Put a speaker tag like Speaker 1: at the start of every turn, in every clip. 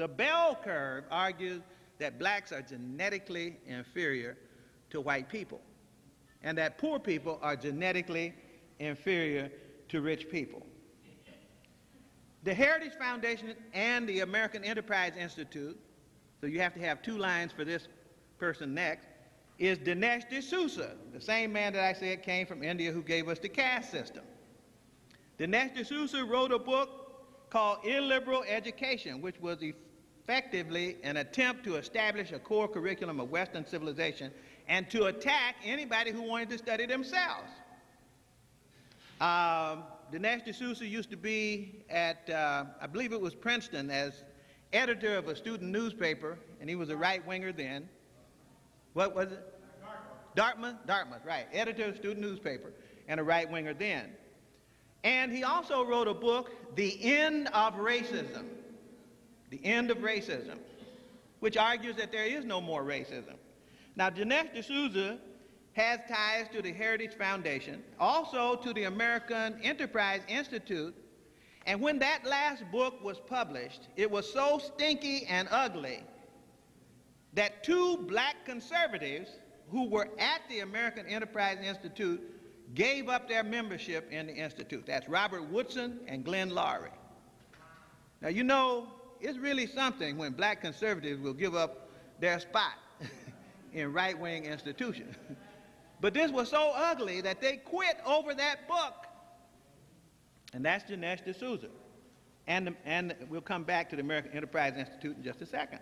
Speaker 1: the bell curve argues that blacks are genetically inferior to white people, and that poor people are genetically inferior to rich people. The Heritage Foundation and the American Enterprise Institute, so you have to have two lines for this person next, is Dinesh D'Souza, the same man that I said came from India who gave us the caste system. Dinesh D'Souza wrote a book called Illiberal Education, which was effectively an attempt to establish a core curriculum of Western civilization and to attack anybody who wanted to study themselves. Dinesh D'Souza used to be at, I believe it was Princeton, as editor of a student newspaper, and he was a right-winger then. What was it? Dartmouth, right. Editor of a student newspaper and a right-winger then. And he also wrote a book, The End of Racism. The End of Racism, which argues that there is no more racism. Now, Dinesh D'Souza has ties to the Heritage Foundation, also to the American Enterprise Institute, and when that last book was published, it was so stinky and ugly that two black conservatives who were at the American Enterprise Institute gave up their membership in the Institute. That's Robert Woodson and Glenn Lowry. Now, you know, it's really something when black conservatives will give up their spot in right-wing institutions. But this was so ugly that they quit over that book. And that's Dinesh D'Souza. And we'll come back to the American Enterprise Institute in just a second.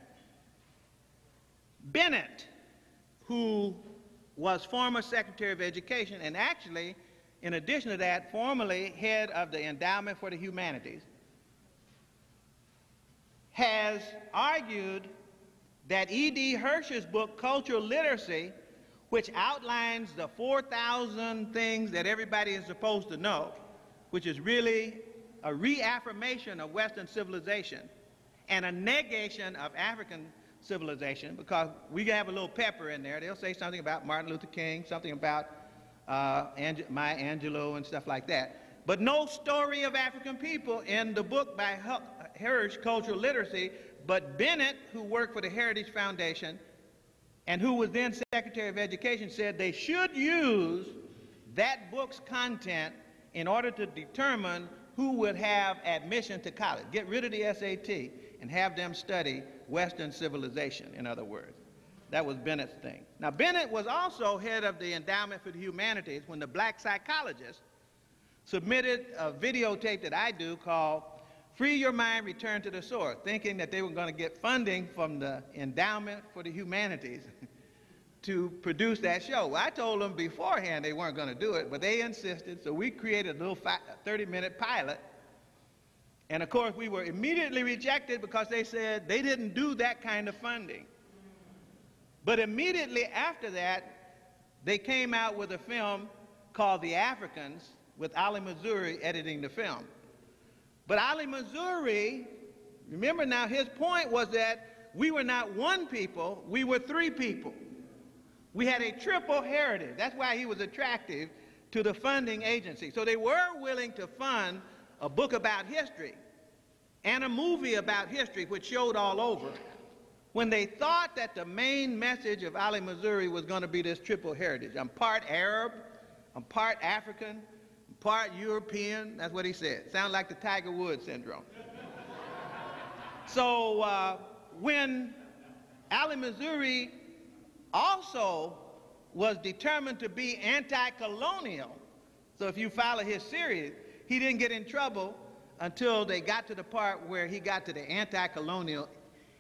Speaker 1: Bennett, who was former Secretary of Education and actually, in addition to that, formerly head of the Endowment for the Humanities, has argued that E.D. Hirsch's book, Cultural Literacy, which outlines the 4,000 things that everybody is supposed to know, which is really a reaffirmation of Western civilization and a negation of African civilization, because we have a little pepper in there. They'll say something about Martin Luther King, something about Maya Angelou and stuff like that. But no story of African people in the book by Hirsch, Cultural Literacy. But Bennett, who worked for the Heritage Foundation and who was then Secretary of Education, said they should use that book's content in order to determine who would have admission to college. Get rid of the SAT and have them study Western civilization, in other words. That was Bennett's thing. Now, Bennett was also head of the Endowment for the Humanities when the black psychologist submitted a videotape that I do called Free Your Mind, Return to the Source, thinking that they were going to get funding from the Endowment for the Humanities to produce that show. Well, I told them beforehand they weren't going to do it, but they insisted, so we created a little 30-minute pilot. And of course, we were immediately rejected because they said they didn't do that kind of funding. But immediately after that, they came out with a film called The Africans with Ali Mazrui editing the film. But Ali Mazrui, remember now, his point was that we were not one people, we were three people. We had a triple heritage. That's why he was attractive to the funding agency. So they were willing to fund a book about history and a movie about history, which showed all over, when they thought that the main message of Ali Mazrui was going to be this triple heritage. I'm part Arab, I'm part African, I'm part European. That's what he said. Sounds like the Tiger Woods syndrome. So when Ali Mazrui also was determined to be anti-colonial, so if you follow his series, he didn't get in trouble until they got to the part where he got to the anti-colonial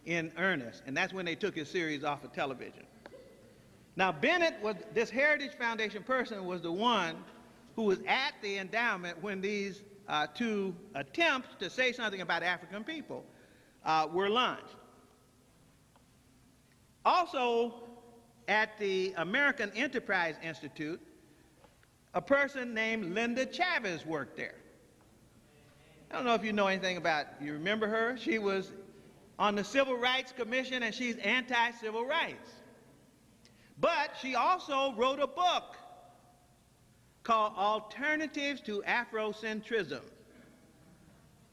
Speaker 1: in earnest, and that's when they took his series off of television. Now, Bennett, this Heritage Foundation person, was the one who was at the endowment when these two attempts to say something about African people were launched. Also, at the American Enterprise Institute, a person named Linda Chavez worked there. I don't know if you know anything about, you remember her? She was on the Civil Rights Commission, and she's anti-civil rights. But she also wrote a book called Alternatives to Afrocentrism.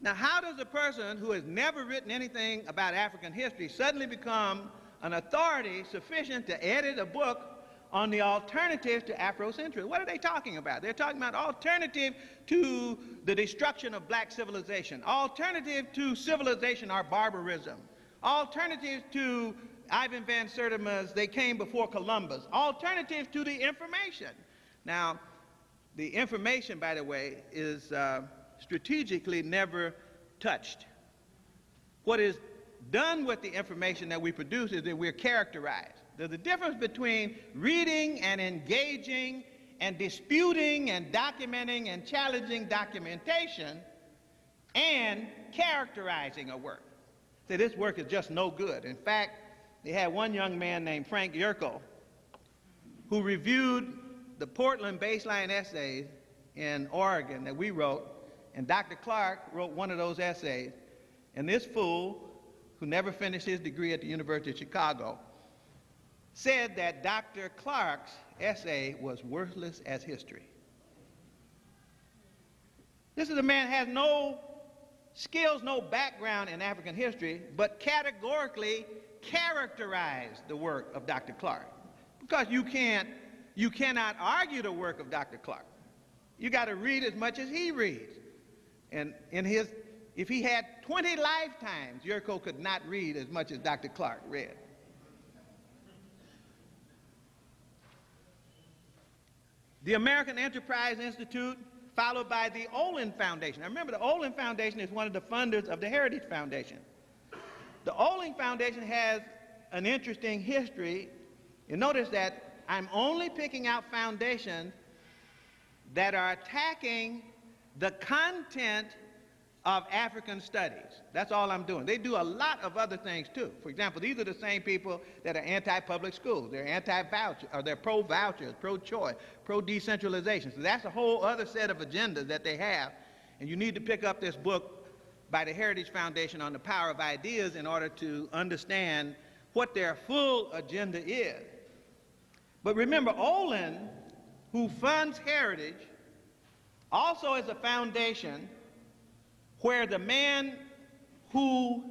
Speaker 1: Now, how does a person who has never written anything about African history suddenly become an authority sufficient to edit a book on the alternatives to Afrocentrism? What are they talking about? They're talking about alternative to the destruction of black civilization, alternative to civilization or barbarism, alternative to Ivan Van Sertima's They Came Before Columbus, alternative to the information. Now, the information, by the way, is strategically never touched. What is done with the information that we produce is that we're characterized. There's a difference between reading and engaging and disputing and documenting and challenging documentation and characterizing a work. So this work is just no good. In fact, they had one young man named Frank Yerko who reviewed the Portland baseline essays in Oregon that we wrote, and Dr. Clark wrote one of those essays, and this fool, who never finished his degree at the University of Chicago, said that Dr. Clark's essay was worthless as history. This is a man who has no skills, no background in African history, but categorically characterized the work of Dr. Clark. Because you cannot argue the work of Dr. Clark. You got to read as much as he reads. And if he had 20 lifetimes, Yerko could not read as much as Dr. Clark read. The American Enterprise Institute, followed by the Olin Foundation. Now remember, the Olin Foundation is one of the funders of the Heritage Foundation. The Olin Foundation has an interesting history. You notice that I'm only picking out foundations that are attacking the content of African studies. That's all I'm doing. They do a lot of other things too. For example, these are the same people that are anti-public schools. They're anti-voucher, or they're pro-vouchers, pro-choice, pro-decentralization. So that's a whole other set of agendas that they have. And you need to pick up this book by the Heritage Foundation on the Power of Ideas in order to understand what their full agenda is. But remember, Olin, who funds Heritage, also is a foundation where the man who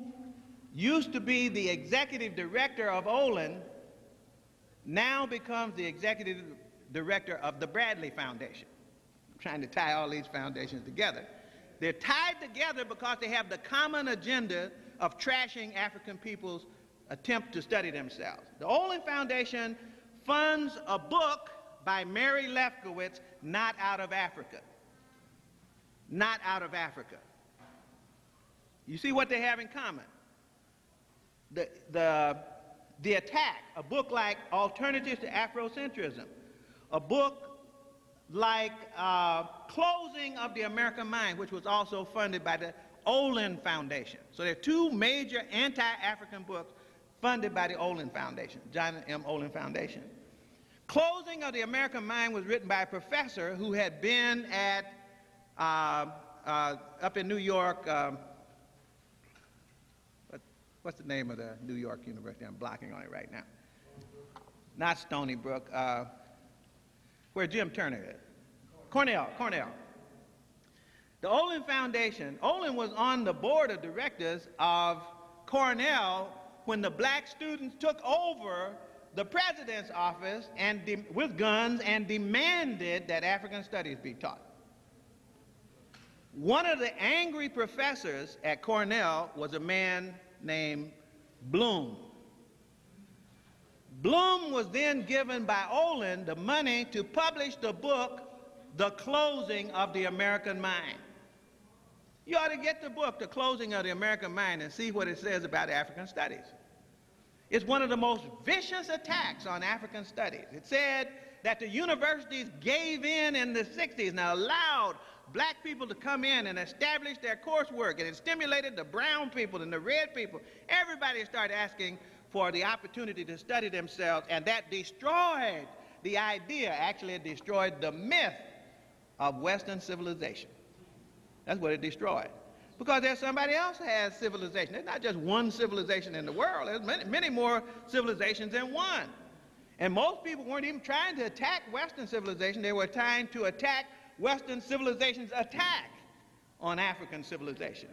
Speaker 1: used to be the executive director of Olin now becomes the executive director of the Bradley Foundation. I'm trying to tie all these foundations together. They're tied together because they have the common agenda of trashing African people's attempt to study themselves. The Olin Foundation funds a book by Mary Lefkowitz, Not Out of Africa. Not Out of Africa. You see what they have in common? The attack, a book like Alternatives to Afrocentrism, a book like Closing of the American Mind, which was also funded by the Olin Foundation. So there are two major anti-African books funded by the Olin Foundation, John M. Olin Foundation. Closing of the American Mind was written by a professor who had been at, up in New York, what's the name of the New York University? I'm blocking on it right now. Not Stony Brook, where Jim Turner is. Cornell. The Olin Foundation, Olin was on the board of directors of Cornell when the black students took over the president's office and with guns and demanded that African studies be taught. One of the angry professors at Cornell was a man named Bloom. Bloom was then given by Olin the money to publish the book, The Closing of the American Mind. You ought to get the book, The Closing of the American Mind, and see what it says about African studies. It's one of the most vicious attacks on African studies. It said that the universities gave in the 60s and allowed black people to come in and establish their coursework, and it stimulated the brown people and the red people. Everybody started asking for the opportunity to study themselves, and that destroyed the idea. Actually, it destroyed the myth of Western civilization. That's what it destroyed. Because there's somebody else who has civilization. There's not just one civilization in the world. There's many more civilizations than one. And most people weren't even trying to attack Western civilization. They were trying to attack Western civilization's attack on African civilization.